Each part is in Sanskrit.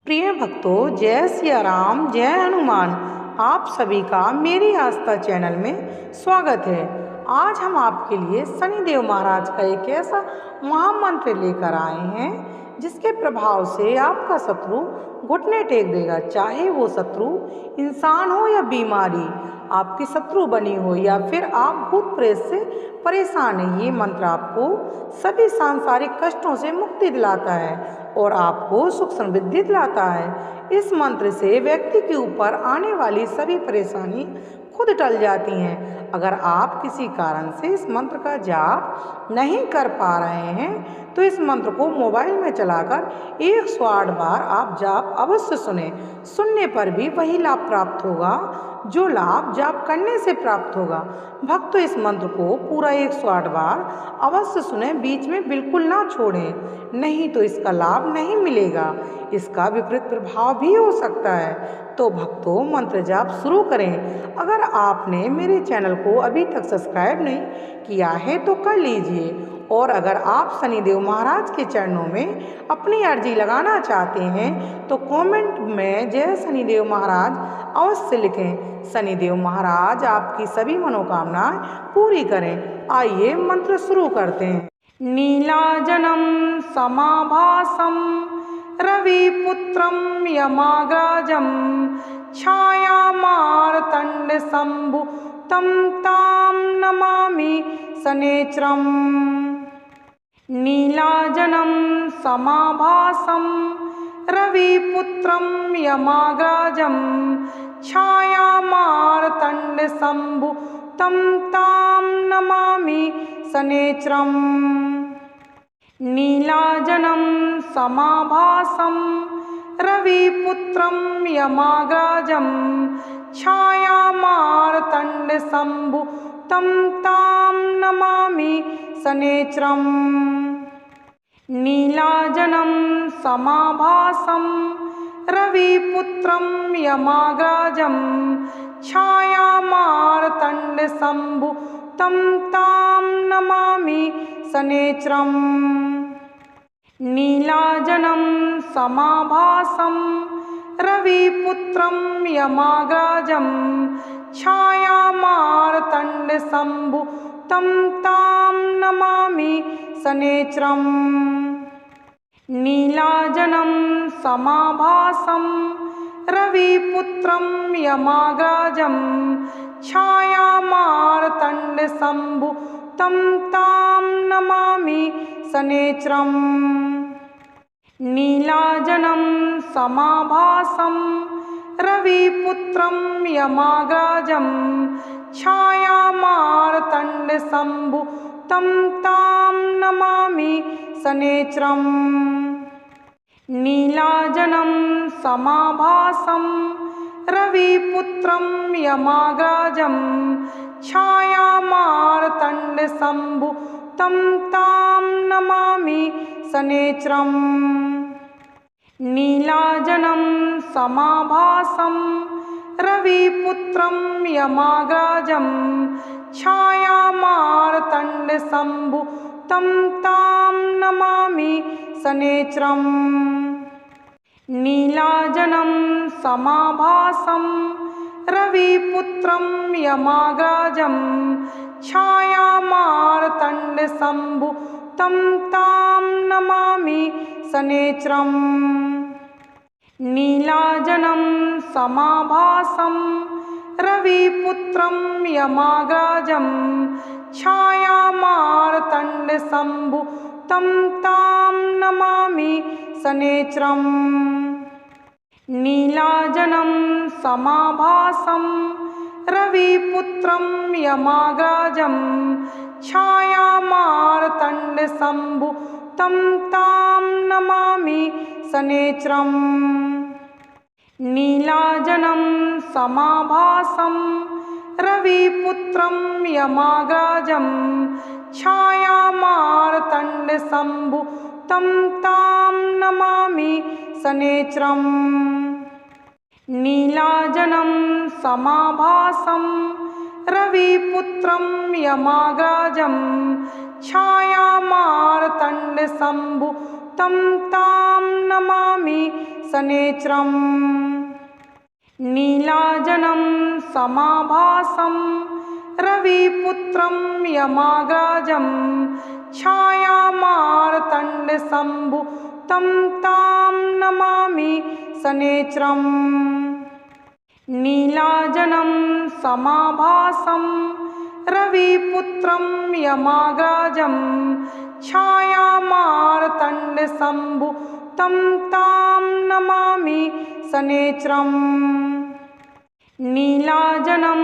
प्रिय भक्तों, जय सिया राम, जय हनुमान। आप सभी का मेरी आस्था चैनल में स्वागत है। आज हम आपके लिए शनिदेव महाराज का एक ऐसा महामंत्र लेकर आए हैं जिसके प्रभाव से आपका शत्रु घुटने टेक देगा। चाहे वो शत्रु इंसान हो या बीमारी आपकी शत्रु बनी हो या फिर आप भूत प्रेत से परेशान हैं, ये मंत्र आपको सभी सांसारिक कष्टों से मुक्ति दिलाता है और आपको सुख समृद्धि दिलाता है। इस मंत्र से व्यक्ति के ऊपर आने वाली सभी परेशानी खुद टल जाती हैं। अगर आप किसी कारण से इस मंत्र का जाप नहीं कर पा रहे हैं तो इस मंत्र को मोबाइल में चलाकर 108 बार आप जाप अवश्य सुने। सुनने पर भी वही लाभ प्राप्त होगा जो लाभ जाप करने से प्राप्त होगा। भक्त इस मंत्र को पूरा 108 बार अवश्य सुने, बीच में बिल्कुल ना छोड़ें, नहीं तो इसका लाभ नहीं मिलेगा। इसका विपरीत प्रभाव भी हो सकता है। तो भक्तों, मंत्र जाप शुरू करें। अगर आपने मेरे चैनल को अभी तक सब्सक्राइब नहीं किया है तो कर लीजिए, और अगर आप शनिदेव महाराज के चरणों में अपनी अर्जी लगाना चाहते हैं तो कमेंट में जय शनिदेव महाराज अवश्य लिखें। शनिदेव महाराज आपकी सभी मनोकामनाएं पूरी करें। आइए मंत्र शुरू करते हैं। नीलाजनम समाभासम रविपुत्रम यमाग्राजम छायामार्तंड शंभु तं तां नमामि शनैश्चरम्। नीलाजनम समाभासम रविपुत्रम यमाग्राजम छायामार्तंड शंभु तं तां नमामि शनैश्चरम्। नीलाजनम समाभासम रविपुत्रम यमाग्राजम छायामार्तंड शंभु तं तां नमामि शनैश्चरम्। नीलाजनम समाभासम रविपुत्रम यमाग्राजम छायामार्तंड शंभु तं तां नमामि शनैश्चरम्। नीलाजनम समाभासम रविपुत्रम यमाग्राजम छायामार्तंड शंभु तं तां नमामि शनैश्चरम्। नीलाजनम समाभासम रविपुत्रम यमाग्राजम छायामार्तंड शंभु तं तां नमामि शनैश्चरम्। नीलाजनम समाभासम रविपुत्रम यमाग्राजम छायामार्तंड शंभु तं तां नमामि शनैश्चरम्। नीलाजनम समाभासम रविपुत्रम यमाग्राजम छायामार्तंड शंभु तं तां नमामि शनैश्चरम्। नीलाजनम समाभासम रविपुत्रम यमाग्राजम छायामार्तंड शंभु तं तां नमामि शनैश्चरम्। नीलाजनम समाभासम रविपुत्रम यमाग्राजम छायामार्तंड शंभु तं तां नमामि शनैश्चरम्। नीलाजनम समाभासम रविपुत्रम यमाग्राजम छायामार्तंड शंभु तं तां नमामि शनैश्चरम्। नीलाजनम समाभासम रविपुत्रम यमाग्राजम छायामार्तंड शंभु तं तां नमामि शनैश्चरम्। नीलाजनम समाभासम रविपुत्रम यमाग्राजम छायामार्तंड शंभु तं तां नमामि शनैश्चरम्। नीलाजनम समाभासम रविपुत्रम यमाग्राजम छायामार्तंड शंभु तं तां नमामि शनैश्चरम्। नीलाजनं समाभासं रविपुत्रं यमाग्रजं छायामार्तण्डसम्भुतं तां नमामि शनैश्चरम्। नीलाजनं समाभासं रविपुत्रं यमाग्रजं छायामार्तण्डसम्भुतं तां नमामि शनैश्चरम्। नीलाजनं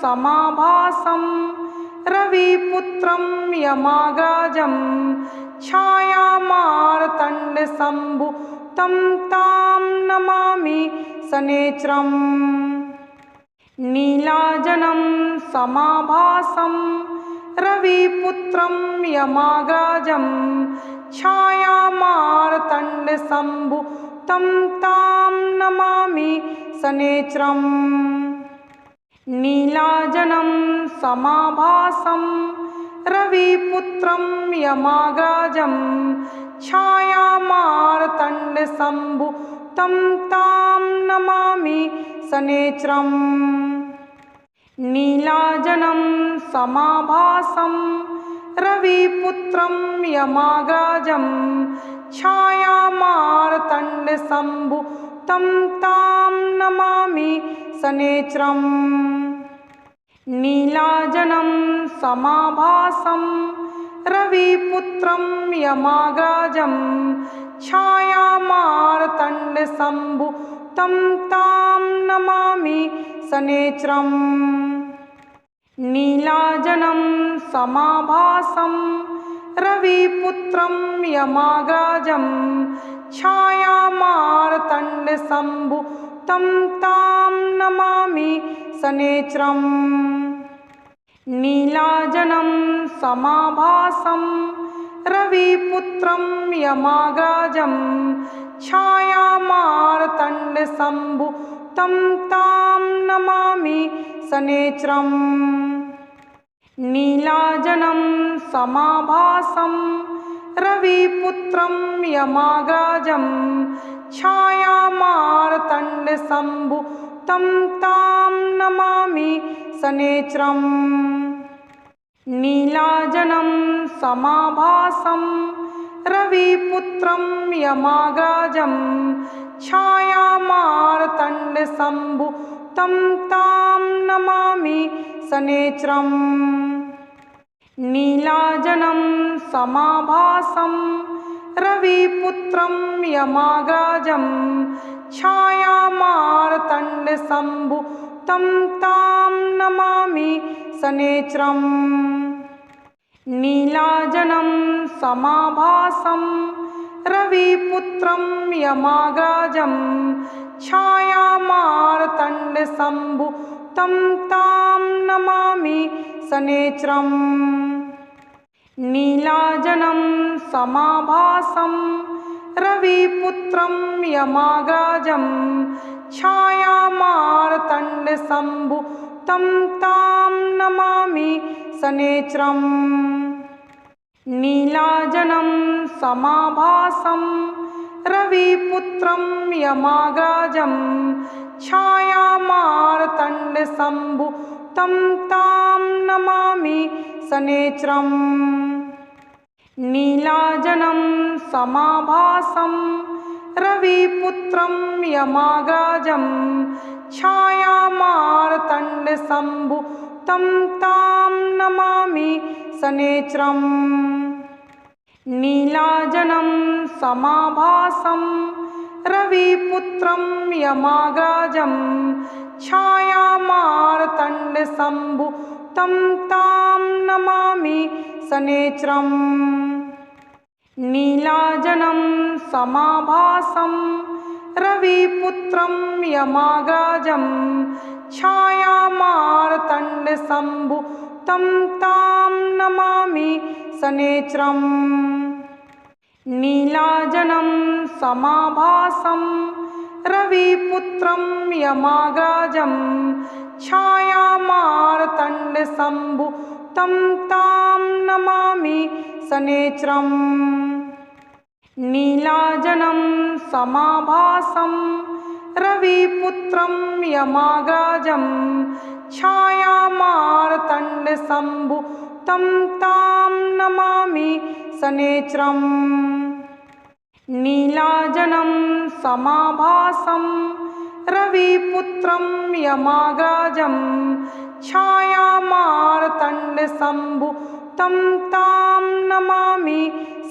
समाभासं रविपुत्रं यमाग्रजं छायामार्तण्डसम्भुतं तां नमामि शनैश्चरम्। नीलाजनं समाभासं रविपुत्रं यमाग्रजं छायामार्तण्डसम्भुतं तां नमामि शनैश्चरम्। नीलाजनं समाभासं रविपुत्रं यमाग्रजं छायामार्तण्डसम्भुतं तां नमामि शनैश्चरम्। नीलाजनं समाभासं रविपुत्रं यमाग्रजं छायामार्तण्डसम्भुतं तां नमामि शनैश्चरम्। नीलाजनं समाभासं रविपुत्रं यमाग्रजं छायामार्तण्डसम्भुतं तां नमामि शनैश्चरम्। नीलाजनं समाभासं रविपुत्रं यमाग्रजं छायामार्तण्डसम्भुतं तां नमामि शनैश्चरम्। नीलाजनं समाभासं रविपुत्रं यमाग्रजं छायामार्तण्डसम्भुतं तां नमामि शनैश्चरम्। नीलाजनं समाभासं रविपुत्रं यमाग्रजं छायामार्तण्डसम्भुतं तां नमामि शनैश्चरम्। नीलाजनं समाभासं रविपुत्रं यमाग्रजं छायामार्तण्डसम्भुतं तां नमामि शनैश्चरम्। नीलाजनं समाभासं रविपुत्रं यमाग्रजं छायामार्तण्डसम्भुतं तां नमामि शनैश्चरम्। नीलाजनं समाभासं रविपुत्रं यमाग्रजं छायामार्तण्डसम्भुतं तां नमामि शनैश्चरम्। नीलाजनं समाभासं रविपुत्रं यमाग्रजं छायामार्तण्डसम्भुतं तां नमामि शनैश्चरम्। नीलाजनं समाभासं रविपुत्रं यमाग्रजं छायामार्तण्डसम्भुतं तां नमामि शनैश्चरम्। नीलाजनं समाभासं रविपुत्रं यमाग्रजं छायामार्तण्डसम्भुतं तां नमामि शनैश्चरम्। नीलाजनं समाभासं रविपुत्रं यमाग्रजं छायामार्तण्डसम्भुतं तां नमामि शनैश्चरम्। नीलाजनं समाभासं रविपुत्रं यमाग्रजं छायामार्तण्डसम्भुतं तां नमामि शनैश्चरम्। नीलाजनं समाभासं रविपुत्रं यमाग्रजं छायामार्तण्डसम्भुतं तां नमामि शनैश्चरम्। नीलाजनं समाभासं रविपुत्रं यमाग्राजं छायामार्तण्डसम्भुतं तां नमामि शनैश्चरम्। नीलाजनं समाभासं रविपुत्रं यमाग्राजं छायामार्तण्डसम्भुतं तां नमामि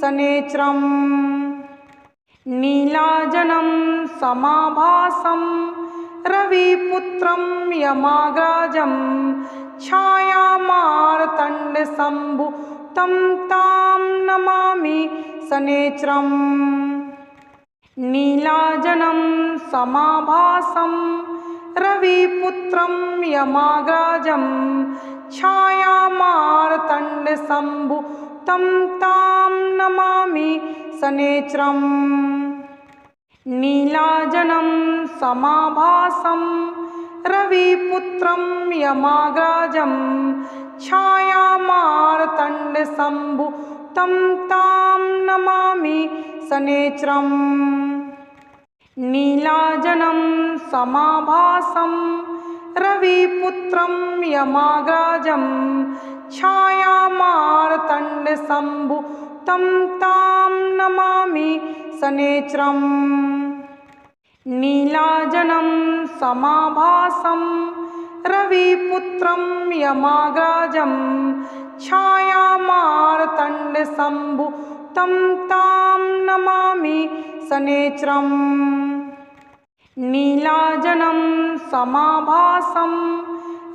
शनैश्चरम्। नीलाजनं समाभासं रविपुत्रं यमाग्राजं छायामार्तण्डसम्भुतं तां नमामि शनैश्चरम्। नीलाजनं समाभासं रविपुत्रं यमाग्राजं छायामार्तण्डसम्भुतं तां नमामि शनैश्चरम्। नीलाजनं समाभासं रविपुत्रं यमाग्राजं छायामार्तण्डसम्भुतं तां नमामि शनैश्चरम्। नीलाजनं समाभासं रविपुत्रं यमाग्राजं छायामार्तण्डसम्भुतं तां नमामि शनैश्चरम्। नीलाजनं समाभासं रविपुत्रं यमाग्राजं छायामार्तण्डसम्भुतं तां नमामि शनैश्चरम्। नीलाजनं समाभासं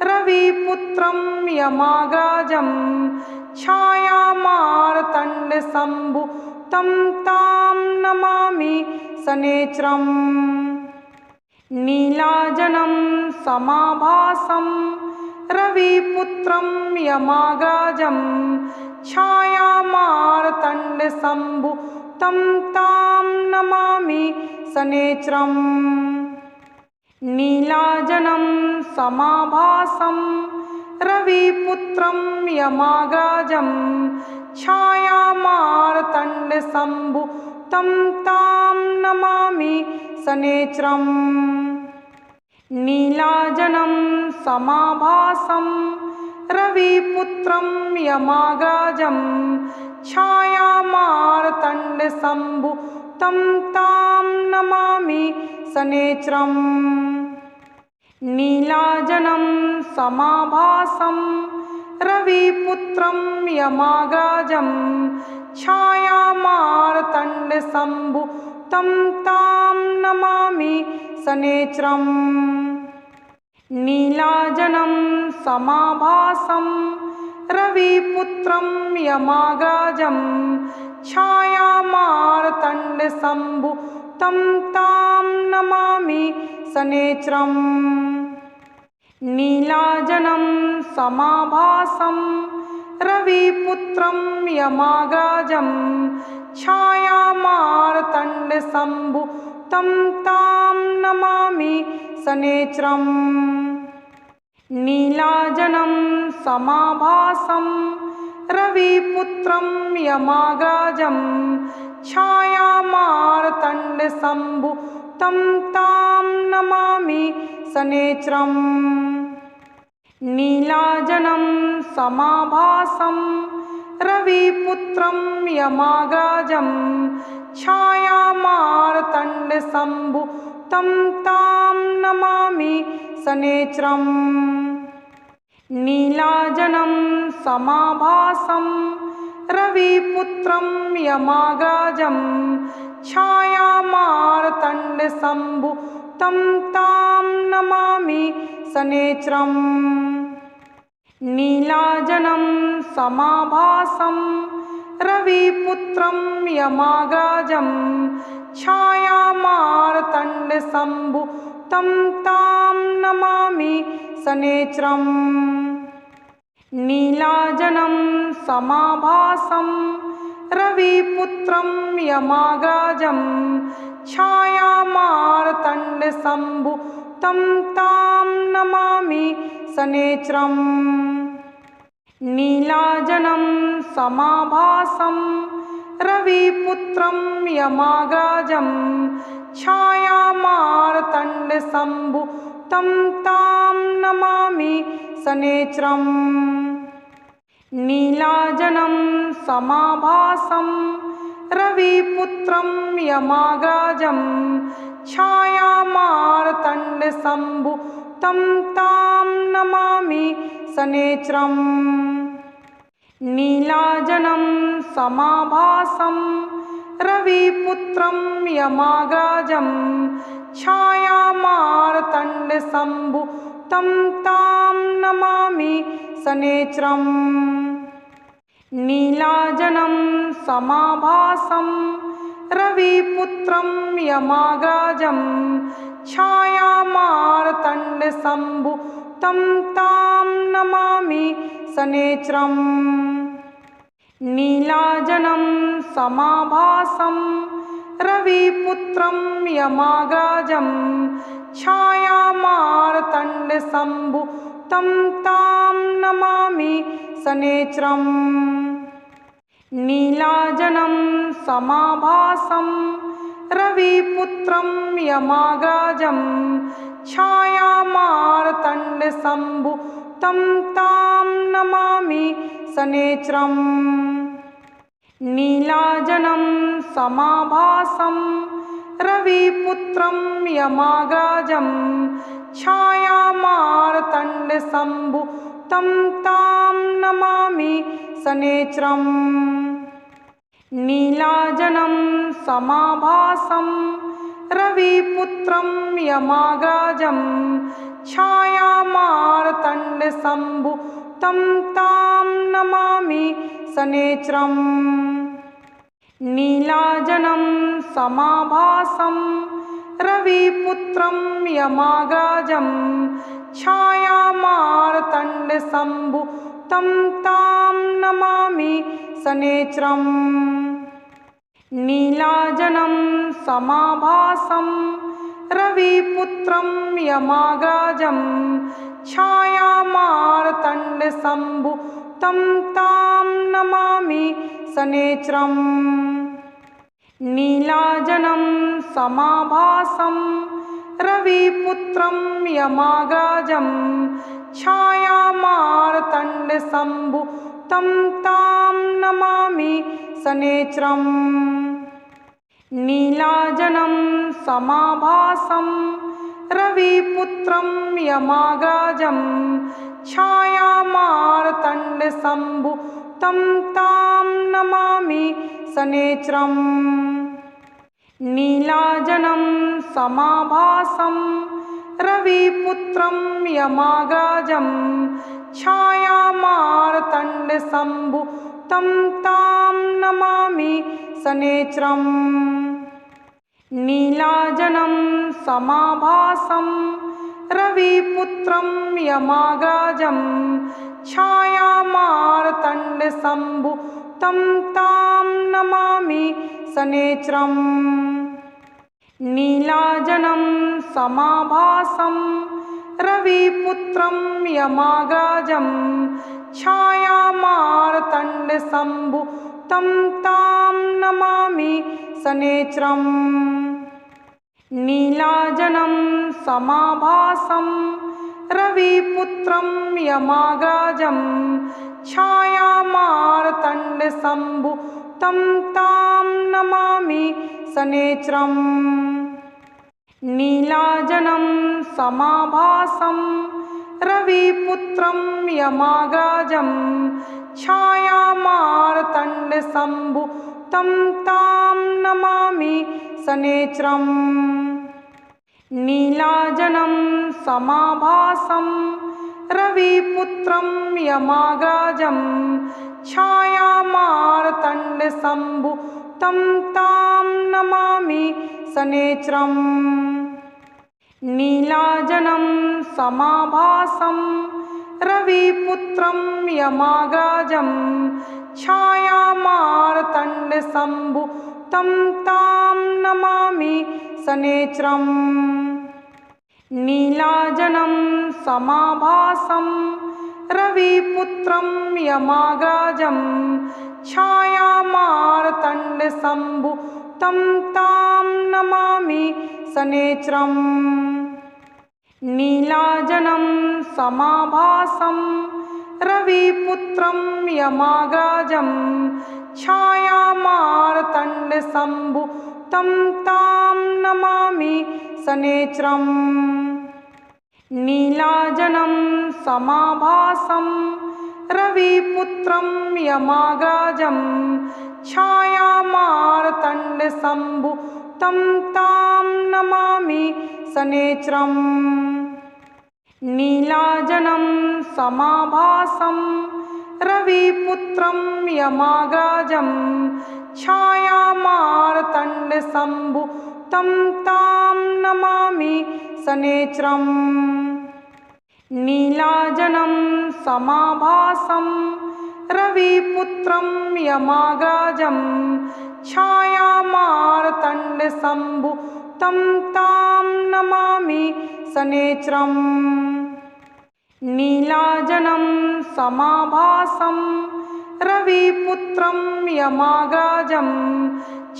रविपुत्रं यमाग्राजं छायामार्तण्डसम्भुतं तां नमामि शनैश्चरम्। नीलाजनं समाभासं रविपुत्रं यमाग्राजं छायामार्तण्डसम्भुतं तां नमामि शनैश्चरम्। नीलाजनं समाभासं रविपुत्रं यमाग्राजं छायामार्तण्डसम्भुतं तां नमामि शनैश्चरम्। नीलाजनं समाभासं रविपुत्रं यमाग्राजं छायामार्तण्डसम्भुतं तां नमामि शनैश्चरम्। नीलाजनं समाभासं रविपुत्रं यमाग्राजं छायामार्तण्डसम्भुतं तां नमामि शनैश्चरम्। नीलाजनं समाभासं रविपुत्रं यमाग्राजं छायामार्तण्डसम्भुतं तां नमामि शनैश्चरम्। नीलाजनं समाभासं रविपुत्रं यमाग्राजं छायामार्तण्डसम्भुतं तां नमामि शनैश्चरम्। नीलाजनं समाभासं रविपुत्रं यमाग्राजं छायामार्तण्डसम्भुतं तां नमामि शनैश्चरम्। नीलाजनं समाभासं रविपुत्रं यमाग्राजं छायामार्तण्डसम्भुतं तां नमामि शनैश्चरम्। नीलाजनं समाभासं रविपुत्रं यमाग्राजं छायामार्तण्डसम्भुतं तां नमामि शनैश्चरम्। नीलाजनं समाभासं रविपुत्रं यमाग्राजं छायामार्तण्डसम्भुतं तां नमामि शनैश्चरम्। नीलाजनं समाभासं रविपुत्रं यमाग्राजं छायामार्तण्डसम्भुतं तां नमामि शनैश्चरम्। नीलाजनं समाभासं रविपुत्रं यमाग्रजं छायामार्तण्डसम्भुतं तां नमामि शनैश्चरम् नीलाजनं समाभासं रविपुत्रं यमाग्रजं छायामार्तण्डसम्भुतं तां नमामि शनैश्चरम् नीलाजनं समाभासं रविपुत्रं यमाग्रजं छायामार्तण्डसम्भुतं तां नमामि शनैश्चरम् नीलाजनं समाभासं रविपुत्रं यमाग्रजं छायामार्तण्डसम्भुतं तां नमामि शनैश्चरम् नीलाजनं समाभासं रविपुत्रं यमाग्रजं छायामार्तण्डसम्भुतं तां नमामि शनैश्चरम् नीलाजनं समाभासं रविपुत्रं यमाग्रजं छायामार्तण्डसम्भुतं तां नमामि शनैश्चरम् नीलाजनं समाभासं रविपुत्रं यमाग्रजं छायामार्तण्डसम्भुतं तां नमामि शनैश्चरम् नीलाजनं समाभासं रविपुत्रं यमाग्रजं छायामार्तण्डसम्भुतं तां नमामि शनैश्चरम् नीलाजनं समाभासं रविपुत्रं यमाग्रजं छायामार्तण्डसम्भुतं तां नमामि शनैश्चरम् नीलाजनं समाभासं रविपुत्रं यमाग्रजं छायामार्तण्डसम्भुतं तां नमामि शनैश्चरम् नीलाजनं समाभासं रविपुत्रं यमाग्रजं छायामार्तण्डसम्भुतं तां नमामि शनैश्चरम् नीलाजनं समाभासं रविपुत्रं यमाग्रजं छायामार्तण्डसम्भुतं तां नमामि शनैश्चरम् नीलाजनं समाभासं रविपुत्रं यमाग्रजं छायामार्तण्डसम्भुतं तां नमामि शनैश्चरम् नीलाजनं समाभासं रविपुत्रं यमाग्रजं छायामार्तण्डसम्भुतं तां नमामि शनैश्चरम् नीलाजनं समाभासं रविपुत्रं यमाग्रजं छायामार्तण्डसम्भुतं तां नमामि शनैश्चरम् नीलाजनं समाभासं रविपुत्रं यमाग्रजं छायामार्तण्डसम्भुतं तां नमामि शनैश्चरम् नीलाजनं समाभासं रविपुत्रं यमाग्रजं छायामार्तण्डसम्भुतं तां नमामि शनैश्चरम् नीलाजनं समाभासं रविपुत्रं यमाग्रजं छायामार्तण्डसम्भुतं तां नमामि शनैश्चरम् नीलाजनं समाभासं रविपुत्रं यमाग्रजं छायामार्तण्डसम्भुतं तां नमामि शनैश्चरम् नीलाजनं समाभासं रविपुत्रं यमाग्रजं छायामार्तण्डसम्भुतं तां नमामि शनैश्चरम् नीलाजनं समाभासं रविपुत्रं यमाग्रजं छायामार्तण्डसम्भुतं तां नमामि शनैश्चरम् नीलाजनं समाभासं रविपुत्रं यमाग्रजं छायामार्तण्डसम्भुतं तां नमामि शनैश्चरम् नीलाजनं समाभासं रविपुत्रं यमाग्रजं छायामार्तण्डसम्भुतं तां नमामि शनैश्चरम् नीलाजनं समाभासं रविपुत्रं यमाग्रजं छायामार्तण्डसम्भुतं तां नमामि शनैश्चरम् नीलाजनं समाभासं रविपुत्रं यमाग्रजं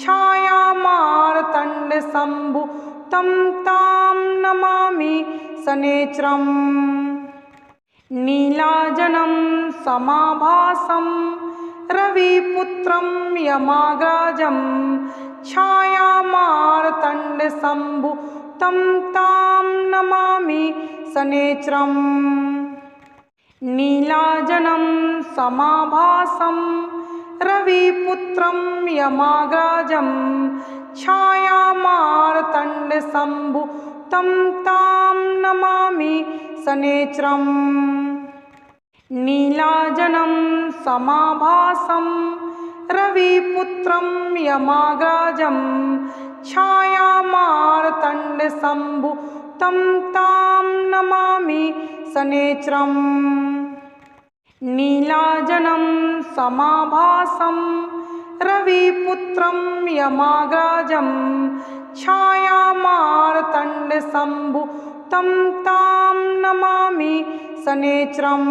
छायामार्तण्डसम्भुतं तां नमामि शनैश्चरम् नीलाजनं समाभासं रविपुत्रं यमाग्रजं छायामार्तण्डसम्भुतं तां नमामि शनैश्चरम् नीलाजनं समाभासं रविपुत्रं यमाग्रजं छायामार्तण्डसम्भुतं तां नमामि शनैश्चरम् नीलाजनं समाभासं रविपुत्रं यमाग्रजं छायामार्तण्डसम्भुतं तां नमामि शनैश्चरम् नीलाजनं समाभासं रविपुत्रं यमाग्रजं छायामार्तण्डसम्भुतं तां नमामि शनैश्चरम्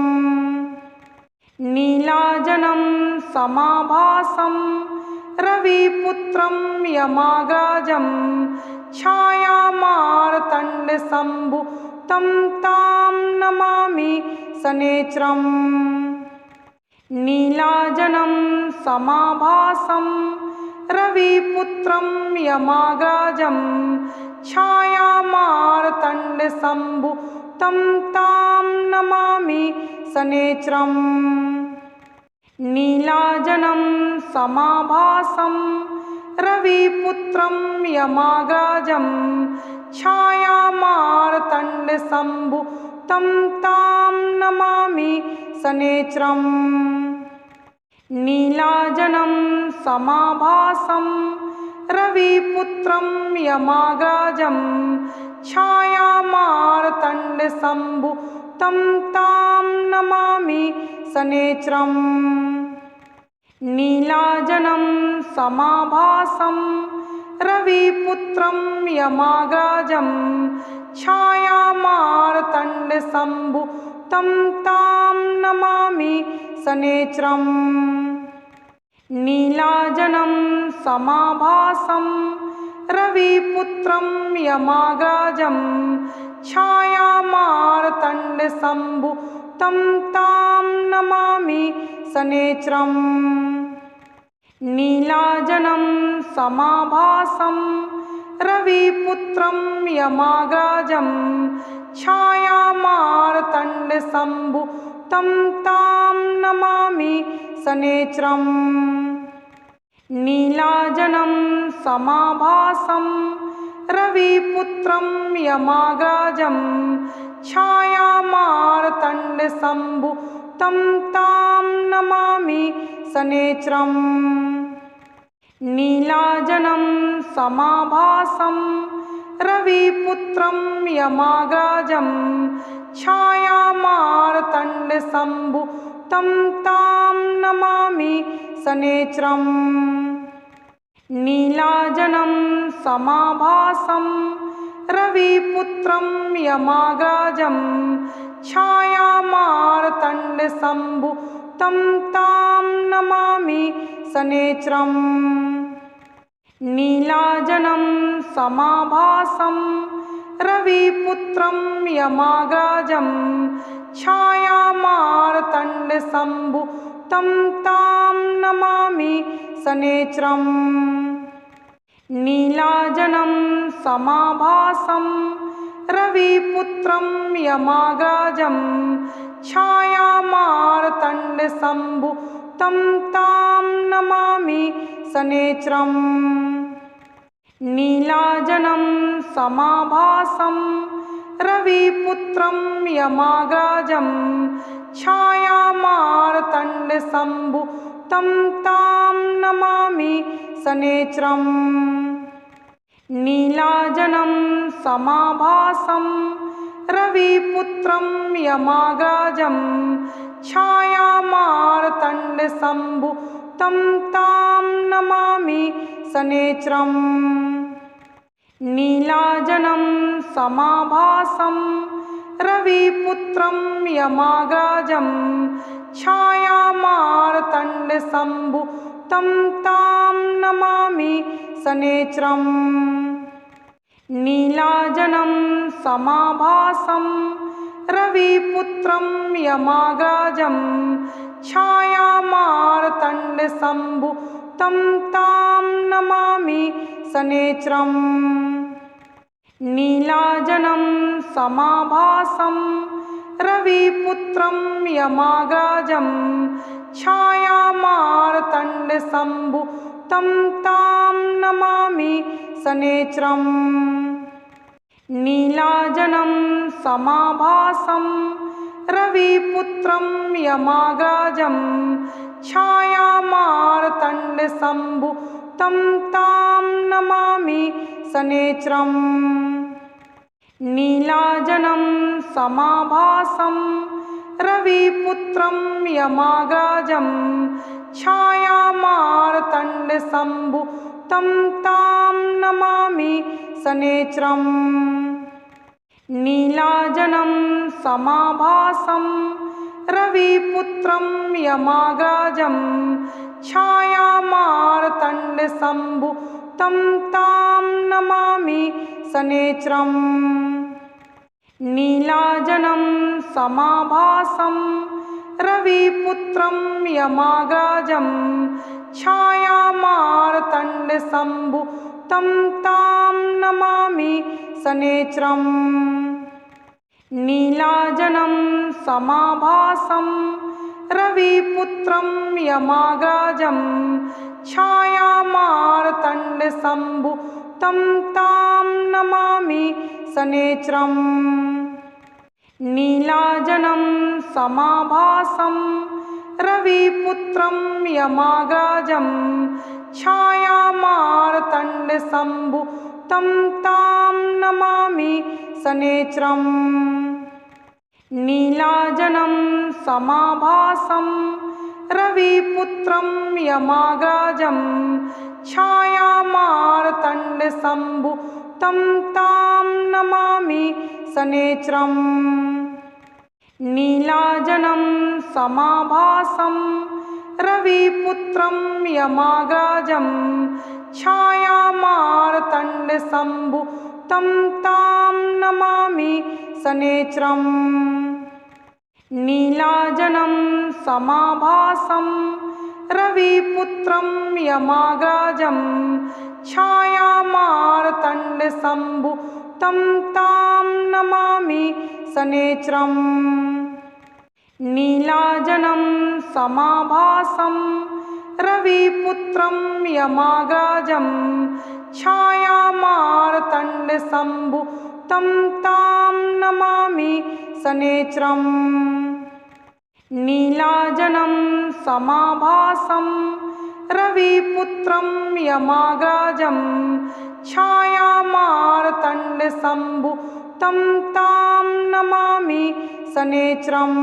नीलाजनं समाभासं रविपुत्रं यमाग्रजं छायामार्तण्डसम्भुतं तां नमामि शनैश्चरम् नीलाजनं समाभासं रविपुत्रं यमाग्रजं छायामार्तण्डसम्भुतं तां नमामि शनैश्चरम् नीलाजनं समाभासं रविपुत्रं यमाग्रजं छायामार्तण्डसम्भुतं तां नमामि शनैश्चरम् नीलाजनं समाभासं रविपुत्रं यमाग्रजं छायामार्तण्डसम्भुतं तां नमामि शनैश्चरम् नीलाजनं समाभासं रविपुत्रं यमाग्रजं छायामार्तण्डसम्भुतं तां नमामि शनैश्चरम् नीलाजनं समाभासं रविपुत्रं यमाग्रजं छायामार्तण्डसम्भुतं तां नमामि शनैश्चरम् नीलाजनं समाभासं रविपुत्रं यमाग्रजं छायामार्तण्डसम्भुतं तां नमामि शनैश्चरम् नीलाजनं समाभासं रविपुत्रं यमाग्रजं छायामार्तण्डसम्भुतं तां नमामि शनैश्चरम् नीलाजनं समाभासं रविपुत्रं यमाग्रजं छायामार्तण्डसम्भुतं तां नमामि शनैश्चरम् नीलाजनं समाभासं रविपुत्रं यमाग्रजं छायामार्तण्डसम्भुतं तां नमामि शनैश्चरम् नीलाजनं समाभासं रविपुत्रं यमाग्रजं छायामार्तण्डसम्भुतं तां नमामि शनैश्चरम् नीलाजनं समाभासं रविपुत्रं यमाग्रजं छायामार्तण्डसम्भुतं तां नमामि शनैश्चरम् नीलाजनं समाभासं रविपुत्रं यमाग्रजं छायामार्तण्डसम्भुतं तां नमामि शनैश्चरम् नीलाजनं समाभासं रविपुत्रं यमाग्रजं छायामार्तण्डसम्भुतं तां नमामि शनैश्चरम् नीलाजनं समाभासं रविपुत्रं यमाग्रजं छायामार्तण्डसम्भुतं तां नमामि शनैश्चरम् नीलाजनं समाभासं रविपुत्रं यमाग्रजं छायामार्तण्डसम्भुतं तां नमामि शनैश्चरम् नीलाजनं समाभासं रविपुत्रं यमाग्रजं छायामार्तण्डसम्भुतं तां नमामि शनैश्चरम् नीलाजनं समाभासं रविपुत्रं यमाग्रजं छायामार्तण्डसम्भुतं तां नमामि शनैश्चरम् नीलाजनं समाभासं रविपुत्रं यमाग्रजं छायामार्तण्डसम्भुतं तां नमामि शनैश्चरम् नीलाजनं समाभासं रविपुत्रं यमाग्रजं छायामार्तण्डसम्भुतं तां नमामि शनैश्चरम् नीलाजनं समाभासं रविपुत्रं यमाग्रजं छायामार्तण्डसम्भुतं तां नमामि शनैश्चरम् नीलाजनं समाभासं रविपुत्रं यमाग्रजं छायामार्तण्डसम्भुतं तां नमामि शनैश्चरम् नीलाजनं समाभासं रविपुत्रं यमाग्रजं छायामार्तण्डसम्भुतं तां नमामि शनैश्चरम् नीलाजनं समाभासं रविपुत्रं यमाग्रजं छायामार्तण्डसम्भुतं तां नमामि शनैश्चरम् नीलाजनं समाभासं रविपुत्रं यमाग्रजं छायामार्तण्डसम्भुतं तां नमामि शनैश्चरम् नीलाजनं समाभासं रविपुत्रं यमाग्रजं छायामार्तण्डसम्भुतं तां नमामि शनैश्चरम् नीलाजनं समाभासं रविपुत्रं यमाग्रजं छायामार्तण्डसम्भुतं तां नमामि शनैश्चरम् नीलाजनं समाभासं रविपुत्रं यमाग्रजं छायामार्तण्डसम्भुतं तां नमामि शनैश्चरम्